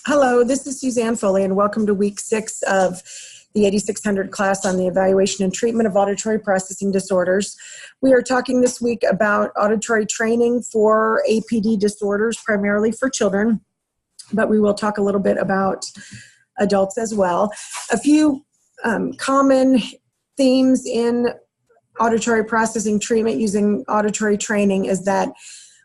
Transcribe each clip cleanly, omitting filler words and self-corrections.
Hello, this is Suzanne Foley, and welcome to week 6 of the 8600 class on the evaluation and treatment of auditory processing disorders. We are talking this week about auditory training for APD disorders, primarily for children, but we will talk a little bit about adults as well. A few common themes in auditory processing treatment using auditory training is that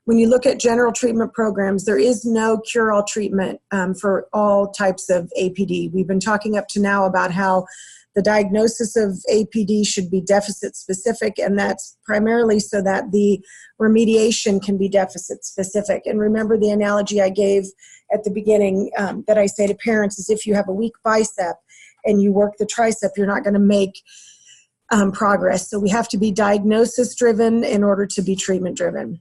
when you look at general treatment programs, there is no cure-all treatment for all types of APD. We've been talking up to now about how the diagnosis of APD should be deficit-specific, and that's primarily so that the remediation can be deficit-specific. And remember the analogy I gave at the beginning that I say to parents is if you have a weak bicep and you work the tricep, you're not going to make progress. So we have to be diagnosis-driven in order to be treatment-driven.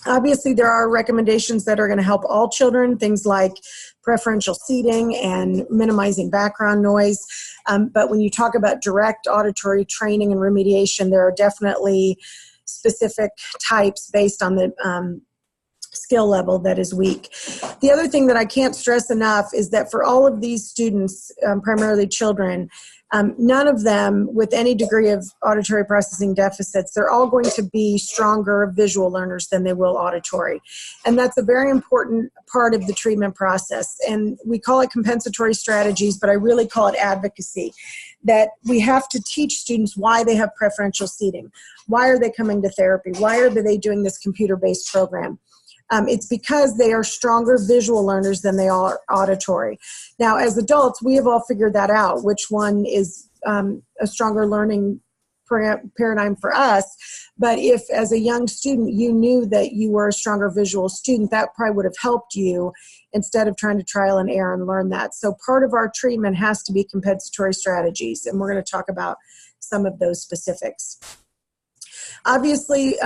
Obviously, there are recommendations that are going to help all children, things like preferential seating and minimizing background noise. But when you talk about direct auditory training and remediation, there are definitely specific types based on the skill level that is weak. The other thing that I can't stress enough is that for all of these students, primarily children, none of them with any degree of auditory processing deficits, they're all going to be stronger visual learners than they will auditory. And that's a very important part of the treatment process. And we call it compensatory strategies, but I really call it advocacy. That we have to teach students why they have preferential seating. Why are they coming to therapy? Why are they doing this computer-based program? It's because they are stronger visual learners than they are auditory. Now, as adults, we have all figured that out, which one is a stronger learning paradigm for us. But if, as a young student, you knew that you were a stronger visual student, that probably would have helped you instead of trying to trial and error and learn that. So part of our treatment has to be compensatory strategies, and we're going to talk about some of those specifics. Obviously,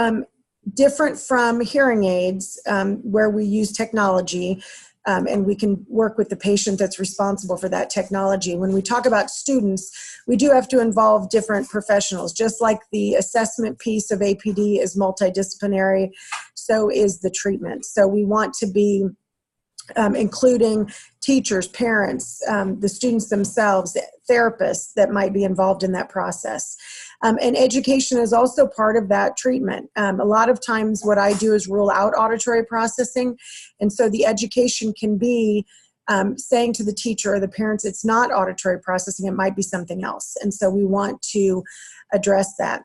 different from hearing aids, where we use technology and we can work with the patient that's responsible for that technology. When we talk about students, we do have to involve different professionals. Just like the assessment piece of APD is multidisciplinary, so is the treatment. So we want to be including teachers, parents, the students themselves, therapists that might be involved in that process. And education is also part of that treatment. A lot of times what I do is rule out auditory processing. And so the education can be saying to the teacher or the parents, it's not auditory processing, it might be something else. And so we want to address that.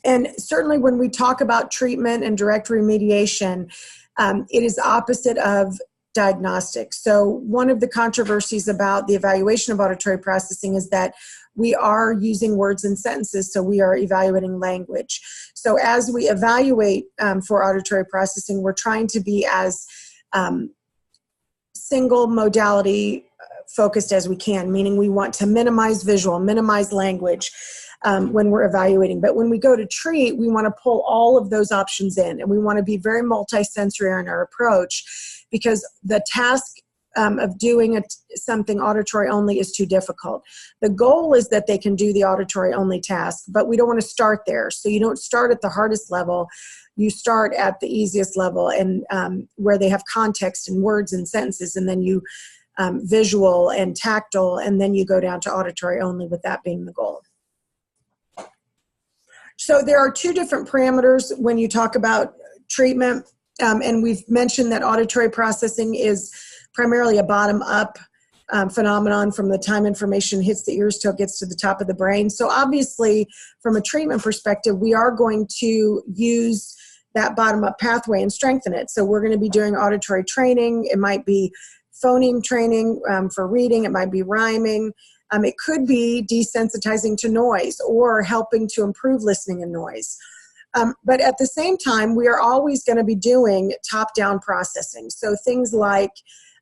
And certainly when we talk about treatment and direct remediation, it is opposite of diagnostics. So one of the controversies about the evaluation of auditory processing is that we are using words and sentences, so we are evaluating language. So as we evaluate for auditory processing, we're trying to be as single modality focused as we can, meaning we want to minimize visual, minimize language when we're evaluating. But when we go to treat, we want to pull all of those options in, and we want to be very multisensory in our approach because the task of doing something auditory only is too difficult. The goal is that they can do the auditory only task, but we don't want to start there. So you don't start at the hardest level, you start at the easiest level and where they have context and words and sentences, and then you visual and tactile, and then you go down to auditory only with that being the goal. So there are two different parameters when you talk about treatment, and we've mentioned that auditory processing is primarily a bottom-up phenomenon from the time information hits the ears till it gets to the top of the brain. So obviously, from a treatment perspective, we are going to use that bottom-up pathway and strengthen it. So we're going to be doing auditory training. It might be phoneme training for reading. It might be rhyming. It could be desensitizing to noise or helping to improve listening and noise. But at the same time, we are always going to be doing top-down processing. So things like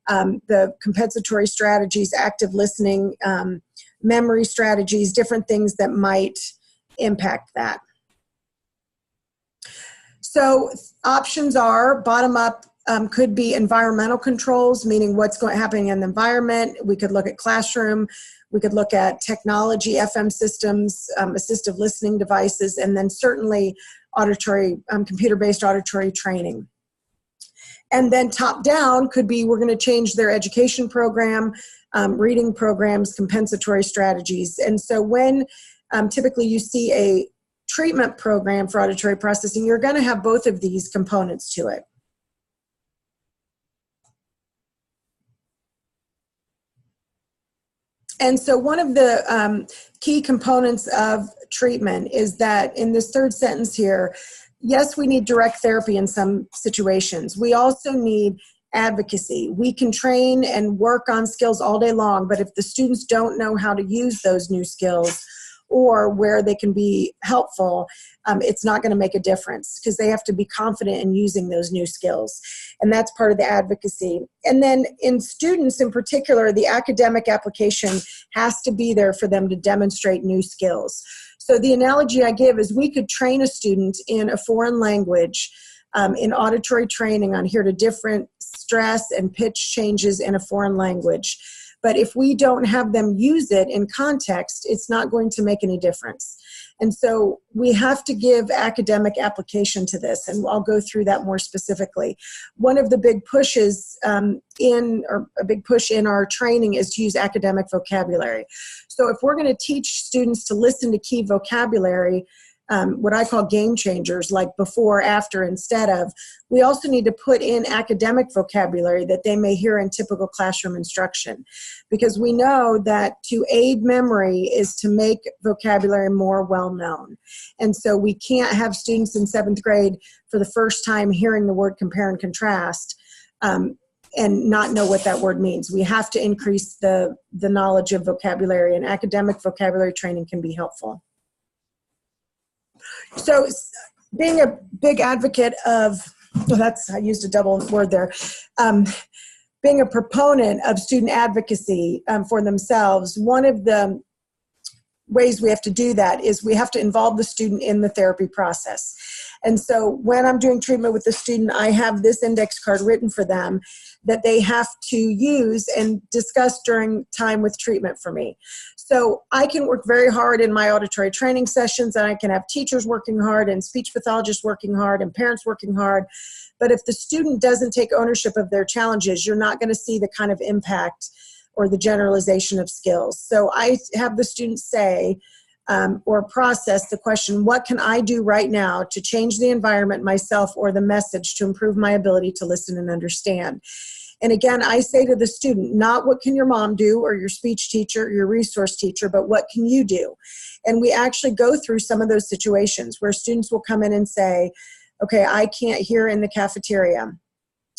the compensatory strategies, active listening, memory strategies, different things that might impact that. So options are bottom-up, could be environmental controls, meaning what's happening in the environment. We could look at classroom. We could look at technology, FM systems, assistive listening devices, and then certainly auditory, computer-based auditory training. And then top down could be, we're going to change their education program, reading programs, compensatory strategies. And so when typically you see a treatment program for auditory processing, you're going to have both of these components to it. And so one of the key components of treatment is that in this third sentence here, yes, we need direct therapy in some situations. We also need advocacy. We can train and work on skills all day long, but if the students don't know how to use those new skills or where they can be helpful, it's not going to make a difference because they have to be confident in using those new skills. And that's part of the advocacy. And then in students in particular, the academic application has to be there for them to demonstrate new skills. So the analogy I give is we could train a student in a foreign language in auditory training on hear to different stress and pitch changes in a foreign language. But if we don't have them use it in context, it's not going to make any difference. And so we have to give academic application to this, and I'll go through that more specifically. One of the big pushes a big push in our training is to use academic vocabulary. So if we're going to teach students to listen to key vocabulary, what I call game changers, like before, after, instead of, we also need to put in academic vocabulary that they may hear in typical classroom instruction. Because we know that to aid memory is to make vocabulary more well-known. And so we can't have students in 7th grade for the first time hearing the word compare and contrast and not know what that word means. We have to increase the knowledge of vocabulary, and academic vocabulary training can be helpful. So being a big advocate of, I used a double word there, being a proponent of student advocacy for themselves, one of the ways we have to do that is we have to involve the student in the therapy process. And so when I'm doing treatment with the student, I have this index card written for them that they have to use and discuss during time with treatment for me. So I can work very hard in my auditory training sessions, and I can have teachers working hard and speech pathologists working hard and parents working hard. But if the student doesn't take ownership of their challenges, you're not going to see the kind of impact or the generalization of skills. So I have the students say or process the question, what can I do right now to change the environment, myself, or the message to improve my ability to listen and understand? And again, I say to the student, not what can your mom do or your speech teacher or your resource teacher, but what can you do? And we actually go through some of those situations where students will come in and say, okay, I can't hear in the cafeteria.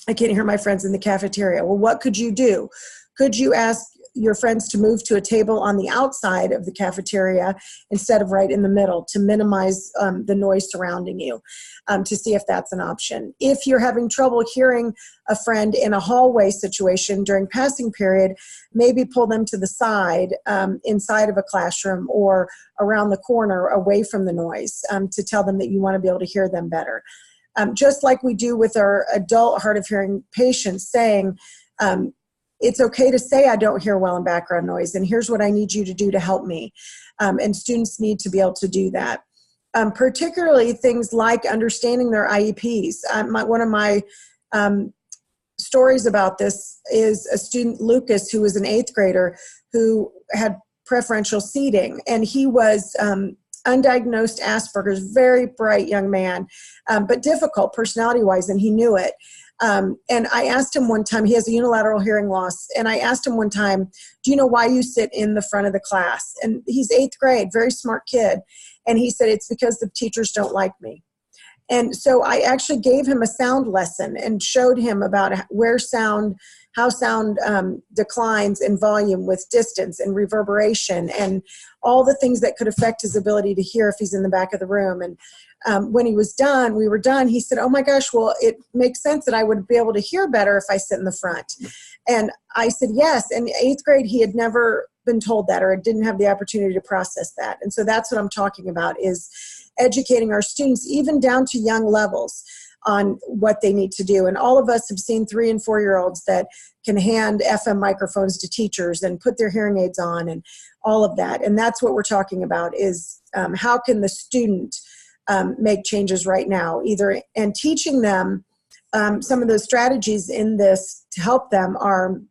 I can't hear my friends in the cafeteria. Well, what could you do? Could you ask your friends to move to a table on the outside of the cafeteria instead of right in the middle to minimize the noise surrounding you, to see if that's an option? If you're having trouble hearing a friend in a hallway situation during passing period, maybe pull them to the side inside of a classroom or around the corner away from the noise to tell them that you want to be able to hear them better. Just like we do with our adult hard of hearing patients, saying, it's okay to say I don't hear well in background noise, and here's what I need you to do to help me. And students need to be able to do that. Particularly things like understanding their IEPs. One of my stories about this is a student, Lucas, who was an 8th grader who had preferential seating, and he was undiagnosed Asperger's, very bright young man, but difficult personality-wise, and he knew it. And I asked him one time, he has a unilateral hearing loss, and I asked him one time, do you know why you sit in the front of the class? And he's 8th grade, very smart kid. And he said, it's because the teachers don't like me. And so I actually gave him a sound lesson and showed him about how sound declines in volume with distance and reverberation and all the things that could affect his ability to hear if he's in the back of the room. And when we were done, he said, oh my gosh, well, it makes sense that I would be able to hear better if I sit in the front. And I said, yes. In 8th grade, he had never been told that or didn't have the opportunity to process that. And so that's what I'm talking about, is educating our students, even down to young levels, on what they need to do. And all of us have seen 3- and 4-year-olds that can hand FM microphones to teachers and put their hearing aids on and all of that. And that's what we're talking about, is how can the student make changes right now, and teaching them some of the strategies in this to help them are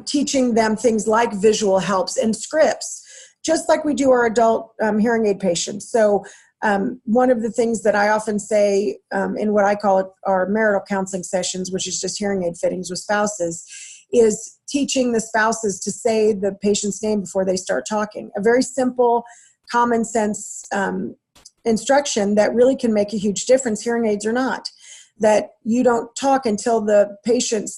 teaching them things like visual helps and scripts, just like we do our adult hearing aid patients. So one of the things that I often say in what I call our marital counseling sessions, which is just hearing aid fittings with spouses, is teaching the spouses to say the patient's name before they start talking. A very simple, common sense instruction that really can make a huge difference, hearing aids or not. That you don't talk until the patient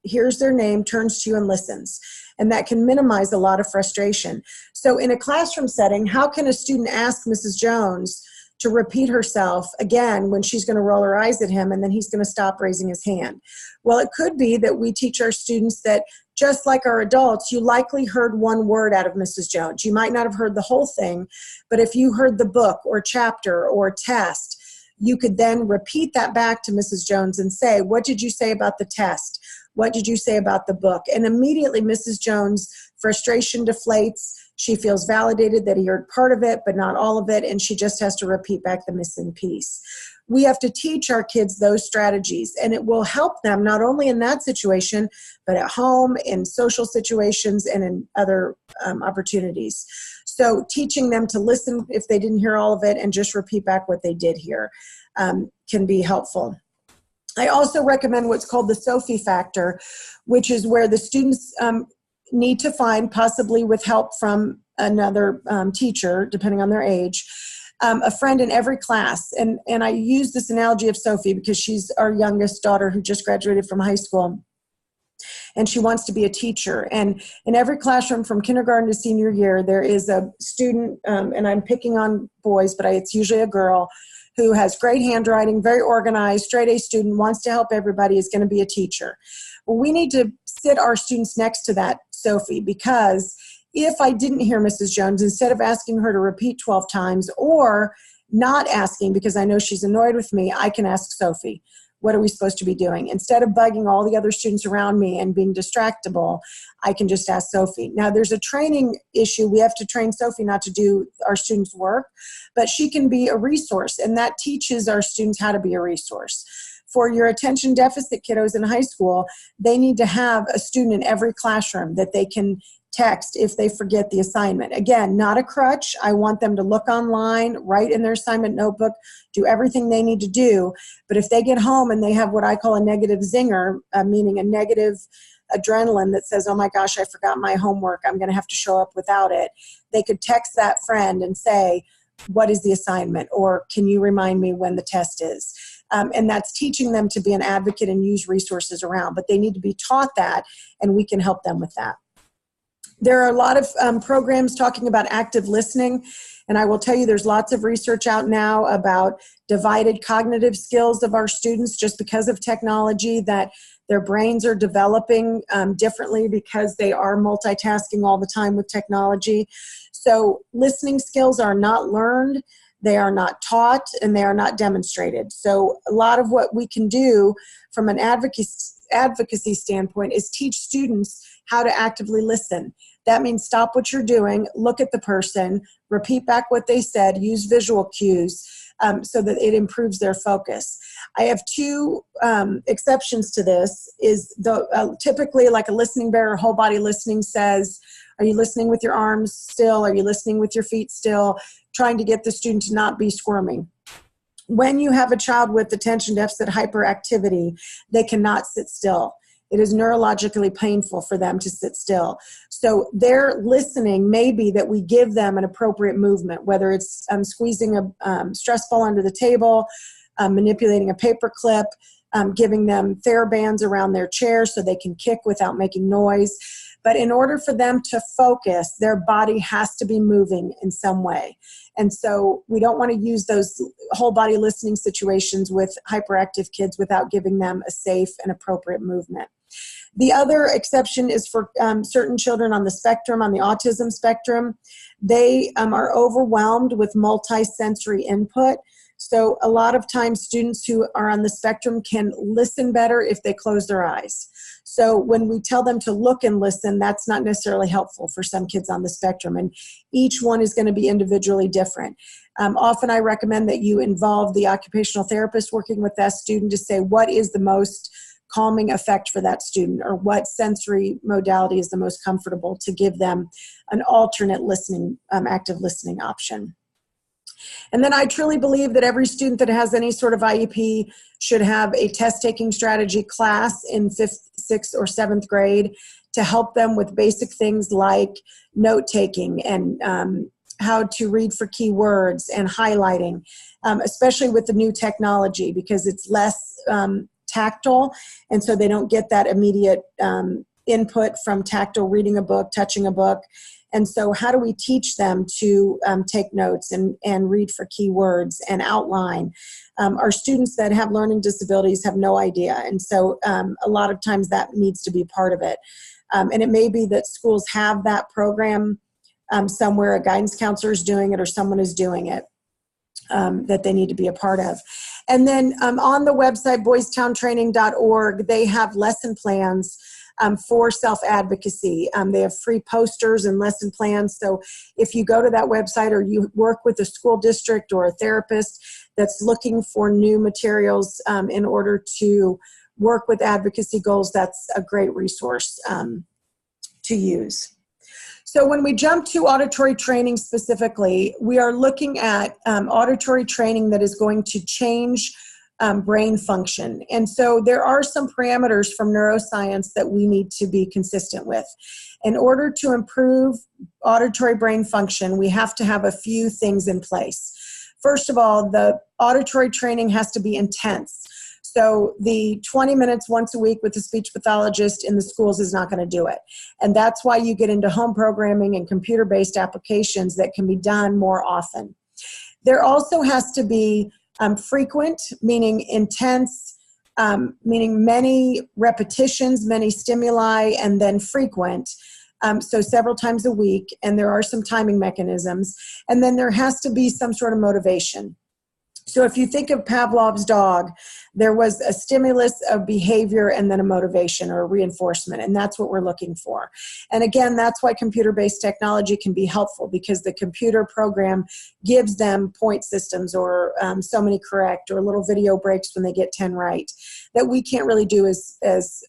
hears their name, turns to you and listens. And that can minimize a lot of frustration. So in a classroom setting, how can a student ask Mrs. Jones to repeat herself again when she's going to roll her eyes at him and then he's going to stop raising his hand? Well, it could be that we teach our students that just like our adults, you likely heard one word out of Mrs. Jones. You might not have heard the whole thing, but if you heard the book or chapter or test, you could then repeat that back to Mrs. Jones and say, what did you say about the test? What did you say about the book? And immediately Mrs. Jones' frustration deflates. She feels validated that he heard part of it, but not all of it, and she just has to repeat back the missing piece. We have to teach our kids those strategies, and it will help them not only in that situation, but at home, in social situations, and in other opportunities. So teaching them to listen if they didn't hear all of it and just repeat back what they did hear can be helpful. I also recommend what's called the Sophie factor, which is where the students need to find, possibly with help from another teacher, depending on their age, a friend in every class. And I use this analogy of Sophie because she's our youngest daughter who just graduated from high school. And she wants to be a teacher. And in every classroom from kindergarten to senior year, there is a student, and I'm picking on boys, but it's usually a girl, who has great handwriting, very organized, straight A student, wants to help everybody, is going to be a teacher. Well, we need to sit our students next to that Sophie, because if I didn't hear Mrs. Jones, instead of asking her to repeat 12 times or not asking because I know she's annoyed with me, I can ask Sophie, what are we supposed to be doing? Instead of bugging all the other students around me and being distractible, I can just ask Sophie. Now, there's a training issue. We have to train Sophie not to do our students' work, but she can be a resource, and that teaches our students how to be a resource. For your attention deficit kiddos in high school, they need to have a student in every classroom that they can text if they forget the assignment. Again, not a crutch. I want them to look online, write in their assignment notebook, do everything they need to do. But if they get home and they have what I call a negative zinger, meaning a negative adrenaline that says, oh my gosh, I forgot my homework, I'm going to have to show up without it, they could text that friend and say, what is the assignment? Or can you remind me when the test is? And that's teaching them to be an advocate and use resources around. But they need to be taught that, and we can help them with that. There are a lot of programs talking about active listening, and I will tell you there's lots of research out now about divided cognitive skills of our students just because of technology, that their brains are developing differently because they are multitasking all the time with technology. So listening skills are not learned, they are not taught, and they are not demonstrated. So a lot of what we can do from an advocacy standpoint is teach students how to actively listen. That means stop what you're doing, look at the person, repeat back what they said, use visual cues so that it improves their focus. I have two exceptions to this. Is typically like a listening bear or whole body listening says, are you listening with your arms still? Are you listening with your feet still? Trying to get the student to not be squirming. When you have a child with attention deficit hyperactivity, they cannot sit still. It is neurologically painful for them to sit still. So their listening may be that we give them an appropriate movement, whether it's squeezing a stress ball under the table, manipulating a paper clip, giving them TheraBands around their chair so they can kick without making noise. But in order for them to focus, their body has to be moving in some way. And so we don't want to use those whole body listening situations with hyperactive kids without giving them a safe and appropriate movement. The other exception is for certain children on the spectrum, on the autism spectrum. They are overwhelmed with multi-sensory input. So a lot of times students who are on the spectrum can listen better if they close their eyes. So when we tell them to look and listen, that's not necessarily helpful for some kids on the spectrum. And each one is going to be individually different. Often I recommend that you involve the occupational therapist working with that student to say what is the most calming effect for that student, or what sensory modality is the most comfortable to give them an alternate listening, active listening option. And then I truly believe that every student that has any sort of IEP should have a test-taking strategy class in 5th, 6th, or 7th grade to help them with basic things like note-taking and how to read for keywords and highlighting, especially with the new technology, because it's less tactile, and so they don't get that immediate input from tactile reading a book, touching a book. And so how do we teach them to take notes and read for keywords and outline? Our students that have learning disabilities have no idea. And so a lot of times that needs to be part of it. And it may be that schools have that program somewhere, a guidance counselor is doing it or someone is doing it. That they need to be a part of. And then on the website, boystowntraining.org, they have lesson plans for self-advocacy. They have free posters and lesson plans. So if you go to that website, or you work with a school district or a therapist that's looking for new materials in order to work with advocacy goals, that's a great resource to use. So when we jump to auditory training specifically, we are looking at auditory training that is going to change brain function. And so there are some parameters from neuroscience that we need to be consistent with. In order to improve auditory brain function, we have to have a few things in place. First of all, the auditory training has to be intense. So the 20 minutes once a week with a speech pathologist in the schools is not going to do it. And that's why you get into home programming and computer-based applications that can be done more often. There also has to be frequent, meaning intense, meaning many repetitions, many stimuli, and then frequent. So several times a week, and there are some timing mechanisms. And then there has to be some sort of motivation. So if you think of Pavlov's dog, there was a stimulus, a behavior, and then a motivation or a reinforcement, and that's what we're looking for. And again, that's why computer-based technology can be helpful, because the computer program gives them point systems, or so many correct, or little video breaks when they get 10 right, that we can't really do as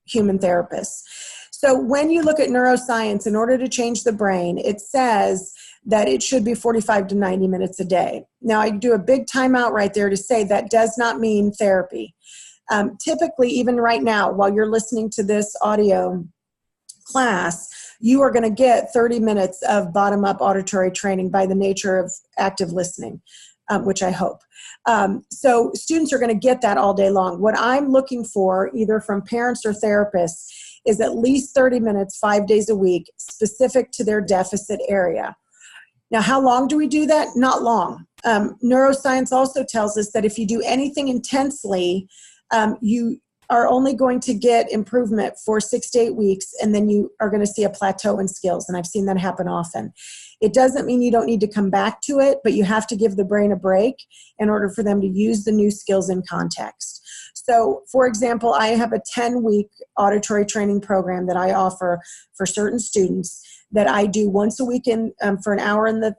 human therapists. So when you look at neuroscience, in order to change the brain, it says that it should be 45 to 90 minutes a day. Now, I do a big timeout right there to say that does not mean therapy. Typically, even right now, while you're listening to this audio class, you are going to get 30 minutes of bottom-up auditory training by the nature of active listening, which I hope. So students are going to get that all day long. What I'm looking for, either from parents or therapists, is at least 30 minutes, 5 days a week, specific to their deficit area. Now, how long do we do that? Not long. Neuroscience also tells us that if you do anything intensely, you are only going to get improvement for 6 to 8 weeks, and then you are going to see a plateau in skills, and I've seen that happen often. It doesn't mean you don't need to come back to it, but you have to give the brain a break in order for them to use the new skills in context. So, for example, I have a 10-week auditory training program that I offer for certain students that I do once a week for an hour in the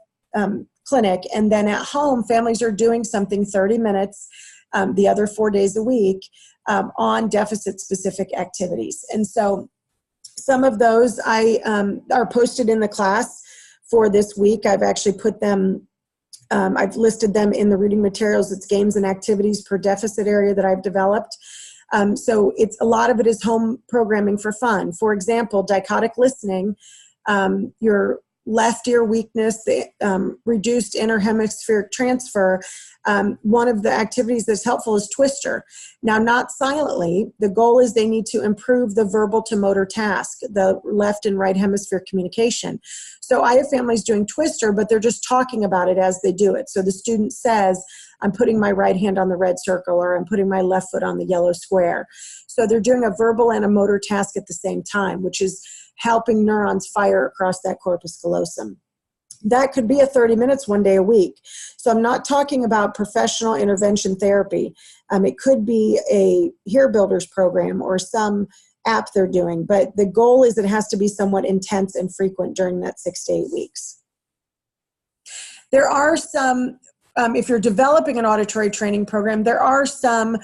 clinic, and then at home, families are doing something 30 minutes the other 4 days a week on deficit-specific activities. And so some of those are posted in the class for this week. I've actually put them, I've listed them in the reading materials. It's games and activities per deficit area that I've developed. So it's a lot of it is home programming for fun. For example, dichotic listening, your left ear weakness, the reduced interhemispheric transfer, one of the activities that's helpful is Twister. Now, not silently. The goal is they need to improve the verbal to motor task, the left and right hemisphere communication. So I have families doing Twister, but they're just talking about it as they do it. So the student says, I'm putting my right hand on the red circle, or I'm putting my left foot on the yellow square. So they're doing a verbal and a motor task at the same time, which is helping neurons fire across that corpus callosum. That could be a 30 minutes 1 day a week. So I'm not talking about professional intervention therapy. It could be a Hear Builders program or some app they're doing, but the goal is it has to be somewhat intense and frequent during that 6 to 8 weeks. There are some, if you're developing an auditory training program, there are some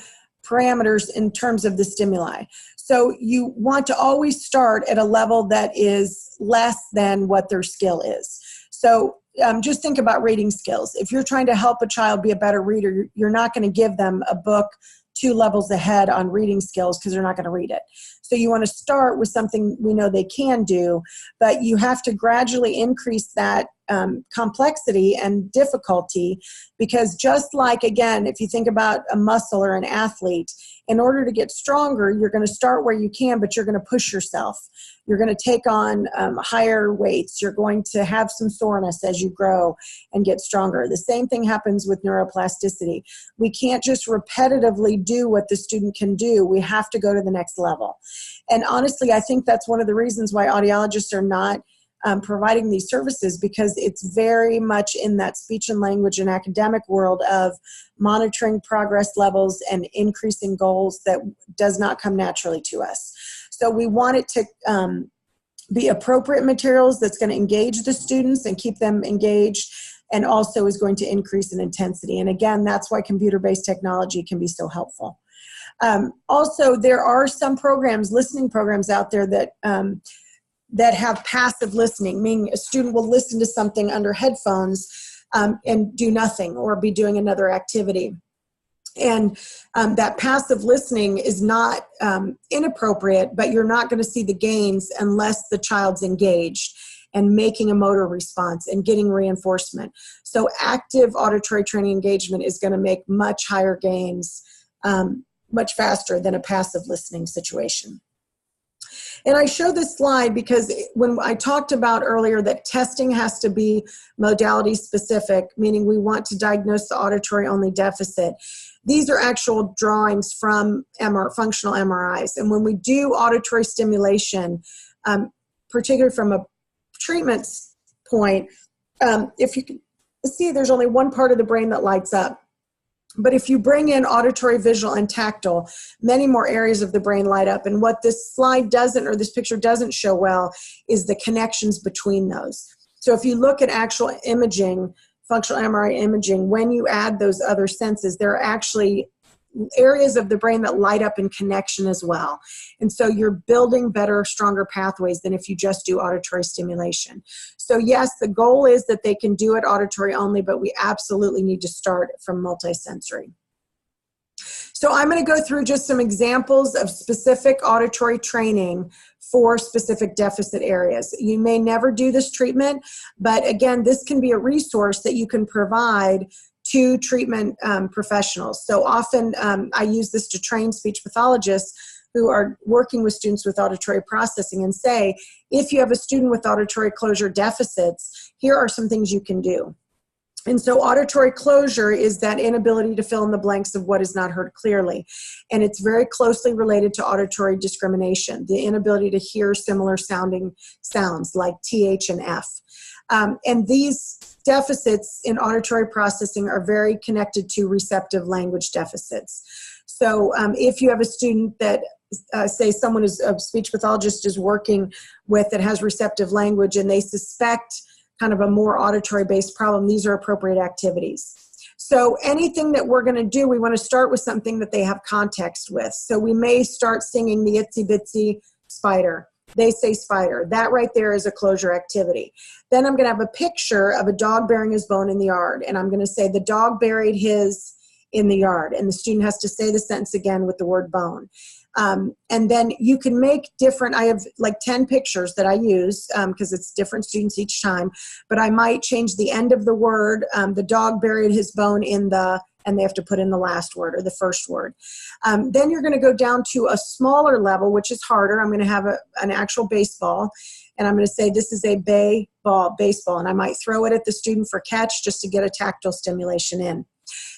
parameters in terms of the stimuli. So you want to always start at a level that is less than what their skill is. So just think about reading skills. If you're trying to help a child be a better reader, you're not going to give them a book 2 levels ahead on reading skills because they're not going to read it. So you want to start with something we know they can do, but you have to gradually increase that complexity and difficulty, because just like, again, if you think about a muscle or an athlete, in order to get stronger, you're going to start where you can, but you're going to push yourself. You're going to take on higher weights. You're going to have some soreness as you grow and get stronger. The same thing happens with neuroplasticity. We can't just repetitively do what the student can do. We have to go to the next level. And honestly, I think that's one of the reasons why audiologists are not providing these services, because it's very much in that speech and language and academic world of monitoring progress levels and increasing goals that does not come naturally to us. So we want it to be appropriate materials that's going to engage the students and keep them engaged, and also is going to increase in intensity. And again, that's why computer-based technology can be so helpful. Also, there are some programs, listening programs out there that have passive listening, meaning a student will listen to something under headphones and do nothing or be doing another activity. And that passive listening is not inappropriate, but you're not going to see the gains unless the child's engaged and making a motor response and getting reinforcement. So active auditory training engagement is going to make much higher gains much faster than a passive listening situation. And I show this slide because when I talked about earlier that testing has to be modality specific, meaning we want to diagnose the auditory only deficit. These are actual drawings from functional MRIs. And when we do auditory stimulation, particularly from a treatment point, if you can see, there's only one part of the brain that lights up. But if you bring in auditory, visual, and tactile, many more areas of the brain light up. And what this slide doesn't, or this picture doesn't show well, is the connections between those. So if you look at actual imaging, functional MRI imaging, when you add those other senses, there are actually areas of the brain that light up in connection as well. And so you're building better, stronger pathways than if you just do auditory stimulation. So yes, the goal is that they can do it auditory only, but we absolutely need to start from multisensory. So I'm going to go through just some examples of specific auditory training for specific deficit areas. You may never do this treatment, but again, this can be a resource that you can provide to treatment professionals. So often I use this to train speech pathologists who are working with students with auditory processing and say, if you have a student with auditory closure deficits, here are some things you can do. And so auditory closure is that inability to fill in the blanks of what is not heard clearly. And it's very closely related to auditory discrimination, the inability to hear similar sounding sounds like TH and F. And these deficits in auditory processing are very connected to receptive language deficits. So if you have a student that, say someone is a speech pathologist is working with that has receptive language and they suspect kind of a more auditory-based problem, these are appropriate activities. So anything that we're going to do, we want to start with something that they have context with. So we may start singing the Itsy Bitsy Spider. They say spider. That right there is a closure activity. Then I'm going to have a picture of a dog burying his bone in the yard. And I'm going to say the dog buried his in the yard. And the student has to say the sentence again with the word bone. And then you can make different, I have like 10 pictures that I use because it's different students each time, but I might change the end of the word, the dog buried his bone in the, and they have to put in the last word or the first word. Then you're going to go down to a smaller level, which is harder. I'm going to have an actual baseball, and I'm going to say this is a baseball, and I might throw it at the student for catch just to get a tactile stimulation in.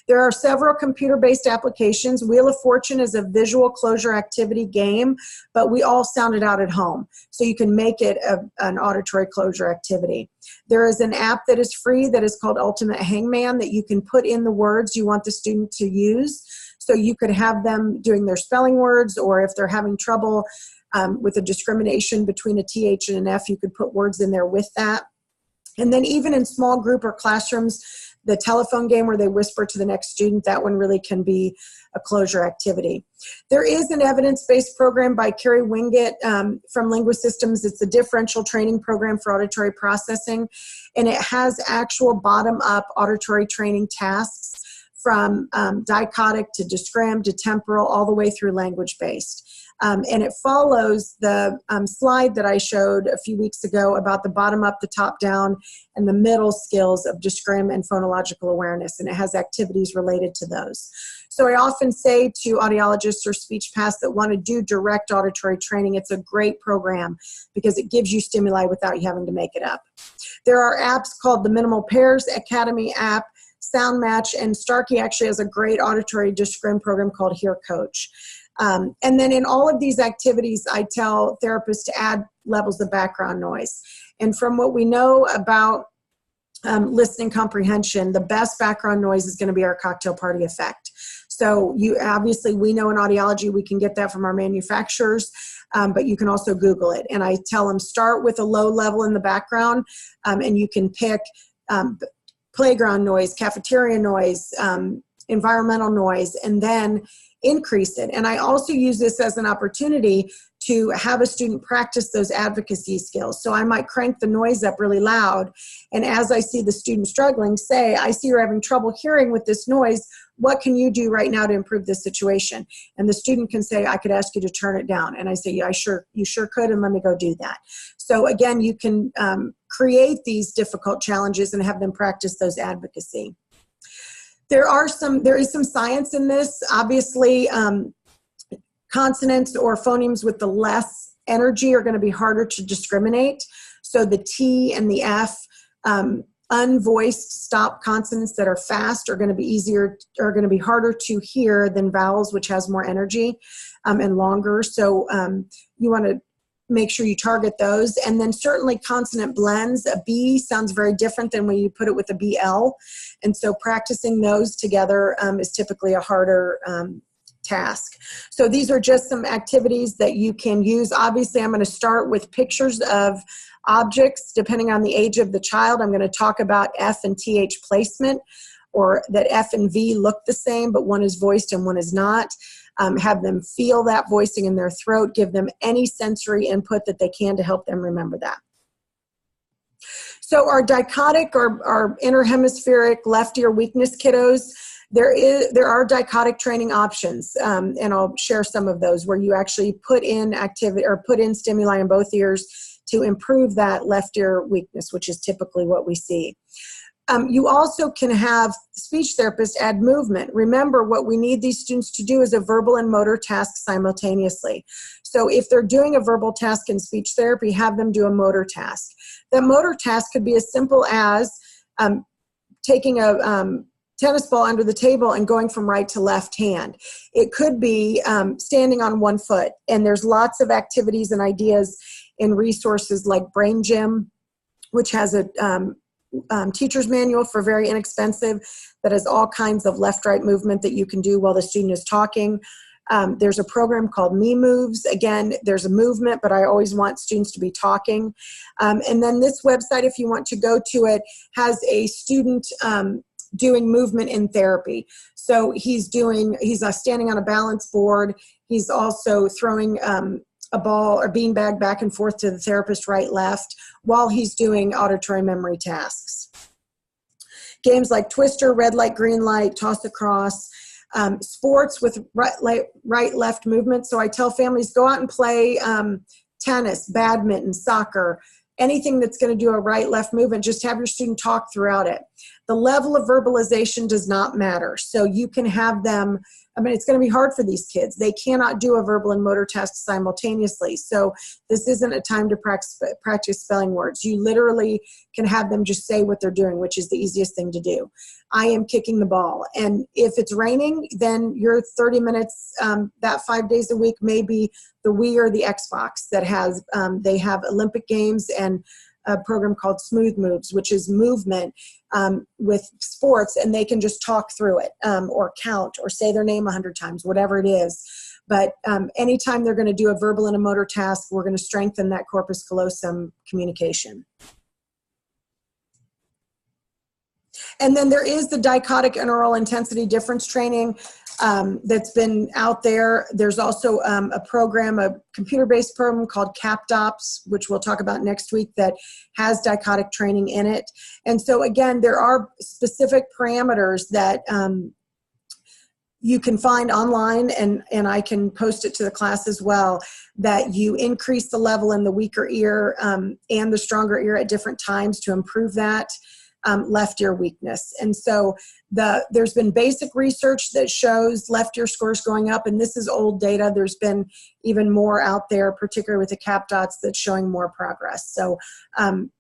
There are several computer-based applications. Wheel of Fortune is a visual closure activity game, but we all sound it out at home. So you can make it an auditory closure activity. There is an app that is free that is called Ultimate Hangman that you can put in the words you want the student to use. So you could have them doing their spelling words, or if they're having trouble with a discrimination between a TH and an F, you could put words in there with that. And then even in small group or classrooms, the telephone game where they whisper to the next student, that one really can be a closure activity. There is an evidence-based program by Carrie Wingett from Linguasystems. It's a differential training program for auditory processing, and it has actual bottom-up auditory training tasks from dichotic to discrim to temporal, all the way through language-based. And it follows the slide that I showed a few weeks ago about the bottom up, the top down, and the middle skills of discrim and phonological awareness, and it has activities related to those. So I often say to audiologists or speech paths that want to do direct auditory training, it's a great program because it gives you stimuli without you having to make it up. There are apps called the Minimal Pairs Academy app, Sound Match, and Starkey actually has a great auditory discrim program called Hear Coach. And then in all of these activities, I tell therapists to add levels of background noise. And from what we know about listening comprehension, the best background noise is going to be our cocktail party effect. So obviously we know in audiology we can get that from our manufacturers, but you can also Google it. And I tell them start with a low level in the background, and you can pick playground noise, cafeteria noise, environmental noise, and then increase it. And I also use this as an opportunity to have a student practice those advocacy skills. So I might crank the noise up really loud, and as I see the student struggling, say, I see you're having trouble hearing with this noise, what can you do right now to improve this situation? And the student can say, I could ask you to turn it down. And I say, yeah, you sure could, and let me go do that. So again, you can create these difficult challenges and have them practice those advocacy. There is some science in this. Obviously, consonants or phonemes with the less energy are going to be harder to discriminate. So the T and the F, unvoiced stop consonants that are fast are going to be harder to hear than vowels, which has more energy and longer. So you want to make sure you target those. And then certainly consonant blends. A B sounds very different than when you put it with a BL. And so practicing those together is typically a harder task. So these are just some activities that you can use. Obviously, I'm going to start with pictures of objects. Depending on the age of the child, I'm going to talk about F and TH placement, or that F and V look the same, but one is voiced and one is not. Have them feel that voicing in their throat, give them any sensory input that they can to help them remember that. So our dichotic or our interhemispheric left ear weakness kiddos, there are dichotic training options, and I'll share some of those where you actually put in activity or put in stimuli in both ears to improve that left ear weakness, which is typically what we see. You also can have speech therapists add movement. Remember, what we need these students to do is a verbal and motor task simultaneously. So if they're doing a verbal task in speech therapy, have them do a motor task. That motor task could be as simple as taking a tennis ball under the table and going from right to left hand. It could be standing on one foot. And there's lots of activities and ideas in resources like Brain Gym, which has a teacher's manual for very inexpensive that has all kinds of left-right movement that you can do while the student is talking. There's a program called Me Moves. Again, there's a movement, but I always want students to be talking. And then this website, if you want to go to it, has a student doing movement in therapy. So he's standing on a balance board. He's also throwing a ball or beanbag back and forth to the therapist right, left, while he's doing auditory memory tasks. Games like Twister, red light, green light, toss across, sports with right, left movement. So I tell families, go out and play tennis, badminton, soccer, anything that's going to do a right, left movement, just have your student talk throughout it. The level of verbalization does not matter. So you can have them, it's going to be hard for these kids. They cannot do a verbal and motor task simultaneously. So this isn't a time to practice spelling words. You literally can have them just say what they're doing, which is the easiest thing to do. I am kicking the ball. And if it's raining, then your 30 minutes, that 5 days a week, may be the Wii or the Xbox that has, they have Olympic Games and a program called Smooth Moves, which is movement with sports, and they can just talk through it or count or say their name 100 times, whatever it is. But anytime they're going to do a verbal and a motor task, we're going to strengthen that corpus callosum communication. And then there is the dichotic inaural intensity difference training that's been out there. There's also a program, a computer-based program called CapDops, which we'll talk about next week, that has dichotic training in it. And so again, there are specific parameters that you can find online, and I can post it to the class as well, that you increase the level in the weaker ear and the stronger ear at different times to improve that left ear weakness. And so there's been basic research that shows left ear scores going up, and this is old data. There's been even more out there, particularly with the CapDots, that's showing more progress. So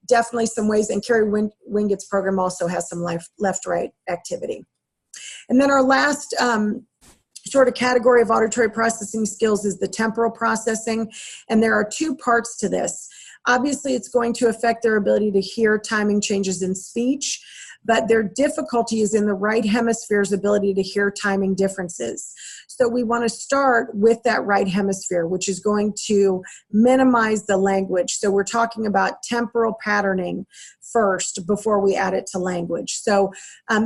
definitely some ways, and Carrie Wingett's program also has some left-right activity. And then our last sort of category of auditory processing skills is the temporal processing, and there are two parts to this. Obviously, it's going to affect their ability to hear timing changes in speech, but their difficulty is in the right hemisphere's ability to hear timing differences. So we want to start with that right hemisphere, which is going to minimize the language. So we're talking about temporal patterning first before we add it to language. So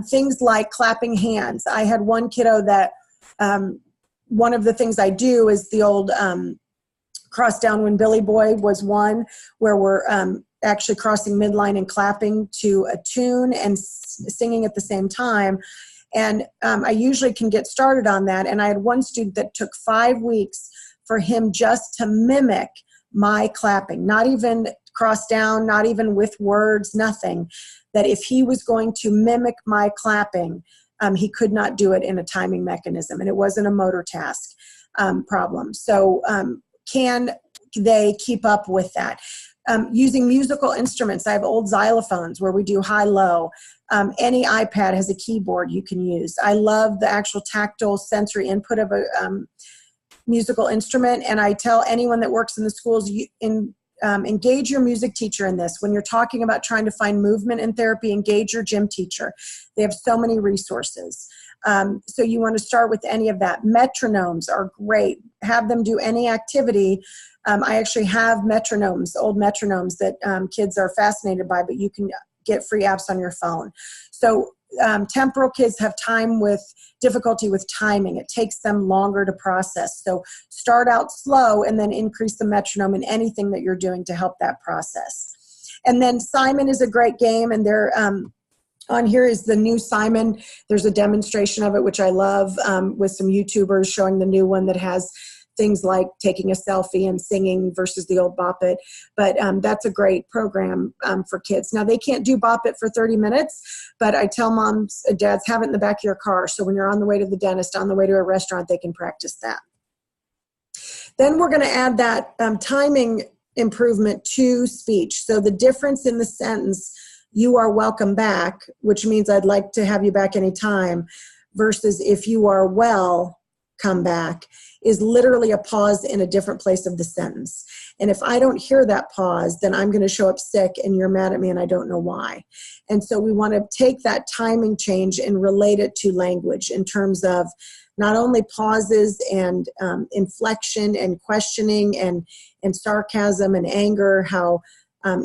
things like clapping hands. I had one kiddo that one of the things I do is the old cross down when Billy Boy was one, where we're actually crossing midline and clapping to a tune and singing at the same time. And I usually can get started on that. And I had one student that took 5 weeks for him just to mimic my clapping, not even cross down, not even with words, nothing. That if he was going to mimic my clapping, he could not do it in a timing mechanism. And it wasn't a motor task problem. So can they keep up with that? Using musical instruments. I have old xylophones where we do high-low. Any iPad has a keyboard you can use. I love the actual tactile sensory input of a musical instrument, and I tell anyone that works in the schools, engage your music teacher in this. When you're talking about trying to find movement in therapy, engage your gym teacher. They have so many resources. So you want to start with any of that. Metronomes are great. Have them do any activity. I actually have metronomes, old metronomes that kids are fascinated by, but you can get free apps on your phone. So temporal kids have difficulty with timing. It takes them longer to process. So start out slow and then increase the metronome in anything that you're doing to help that process. And then Simon is a great game, and they're on here is the new Simon. There's a demonstration of it, which I love, with some YouTubers showing the new one that has things like taking a selfie and singing versus the old Bop It. But that's a great program for kids. Now, they can't do Bop It for 30 minutes, but I tell moms and dads, have it in the back of your car. So when you're on the way to the dentist, on the way to a restaurant, they can practice that. Then we're going to add that timing improvement to speech. So the difference in the sentence, "You are welcome back," which means "I'd like to have you back anytime," versus "if you are well, come back," is literally a pause in a different place of the sentence. And if I don't hear that pause, then I'm going to show up sick and you're mad at me and I don't know why. And so we want to take that timing change and relate it to language in terms of not only pauses and inflection and questioning and sarcasm and anger, how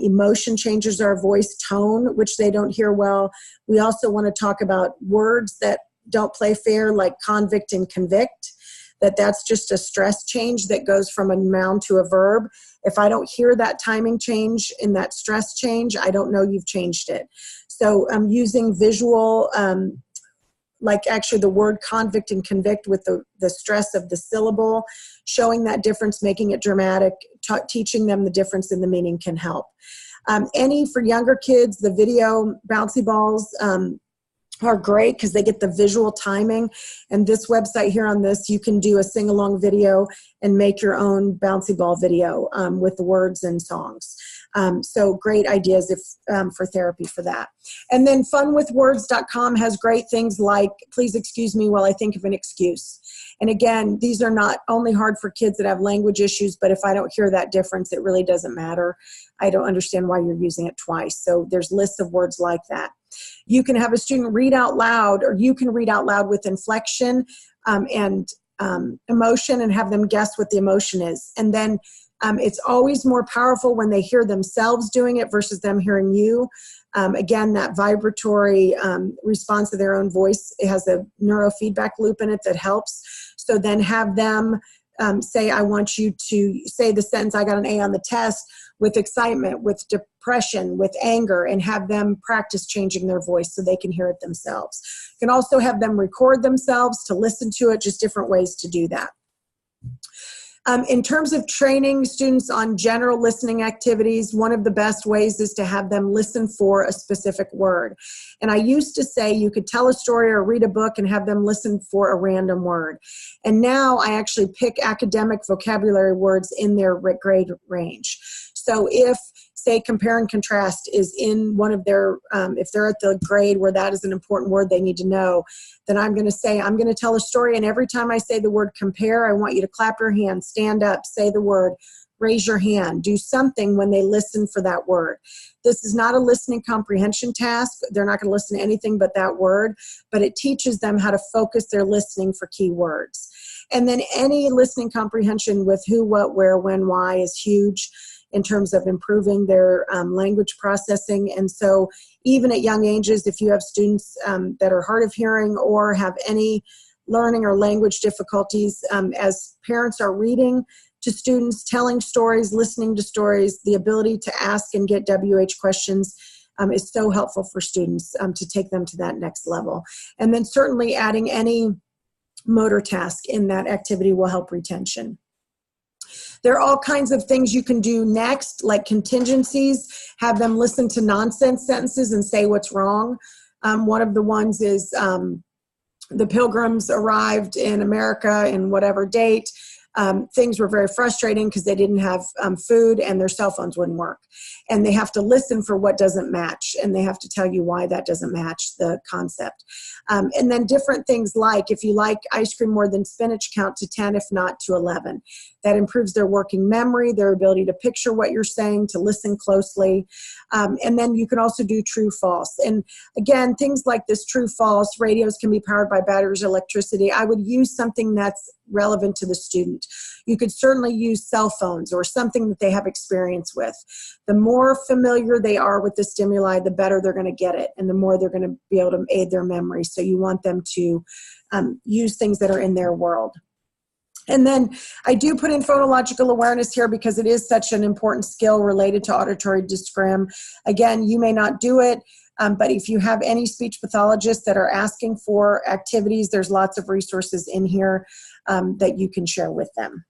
emotion changes our voice tone, which they don't hear well. We also want to talk about words that don't play fair, like convict and convict, that's just a stress change that goes from a noun to a verb. If I don't hear that timing change in that stress change, I don't know you've changed it. So I'm using visual, like actually the word convict and convict with the stress of the syllable, showing that difference, making it dramatic, teaching them the difference in the meaning can help. For younger kids, the video bouncy balls are great because they get the visual timing. And this website here on this, you can do a sing-along video and make your own bouncy ball video with the words and songs. So great ideas for therapy for that. And then funwithwords.com has great things like, "Please excuse me while I think of an excuse." And again, these are not only hard for kids that have language issues, but if I don't hear that difference, it really doesn't matter. I don't understand why you're using it twice. So there's lists of words like that. You can have a student read out loud, or you can read out loud with inflection and emotion and have them guess what the emotion is. And then It's always more powerful when they hear themselves doing it versus them hearing you. Again, that vibratory response to their own voice, it has a neurofeedback loop in it that helps. So then have them say, I want you to say the sentence, I got an A on the test, with excitement, with depression, with anger, and have them practice changing their voice so they can hear it themselves. You can also have them record themselves to listen to it, just different ways to do that. In terms of training students on general listening activities, one of the best ways is to have them listen for a specific word. And I used to say you could tell a story or read a book and have them listen for a random word. And now I actually pick academic vocabulary words in their grade range. So if, say, compare and contrast is in one of their, if they're at the grade where that is an important word they need to know, then I'm going to say, I'm going to tell a story, and every time I say the word compare, I want you to clap your hands, stand up, say the word, raise your hand, do something when they listen for that word. This is not a listening comprehension task. They're not going to listen to anything but that word, but it teaches them how to focus their listening for key words. And then any listening comprehension with who, what, where, when, why is huge in terms of improving their language processing. And so even at young ages, if you have students that are hard of hearing or have any learning or language difficulties, as parents are reading to students, telling stories, listening to stories, the ability to ask and get WH questions is so helpful for students to take them to that next level. And then certainly adding any motor task in that activity will help retention. There are all kinds of things you can do next, like contingencies, have them listen to nonsense sentences and say what's wrong. One of the ones is the Pilgrims arrived in America in whatever date. Things were very frustrating because they didn't have food and their cell phones wouldn't work. And they have to listen for what doesn't match, and they have to tell you why that doesn't match the concept. And then different things like, if you like ice cream more than spinach, count to 10, if not to 11. That improves their working memory, their ability to picture what you're saying, to listen closely. And then you can also do true false. And again, things like this true false, radios can be powered by batteries or electricity. I would use something that's relevant to the student. You could certainly use cell phones or something that they have experience with. The more familiar they are with the stimuli, the better they're going to get it, and the more they're going to be able to aid their memory. So you want them to use things that are in their world. And then I do put in phonological awareness here because it is such an important skill related to auditory dysphoria. Again, you may not do it, but if you have any speech pathologists that are asking for activities, there's lots of resources in here that you can share with them.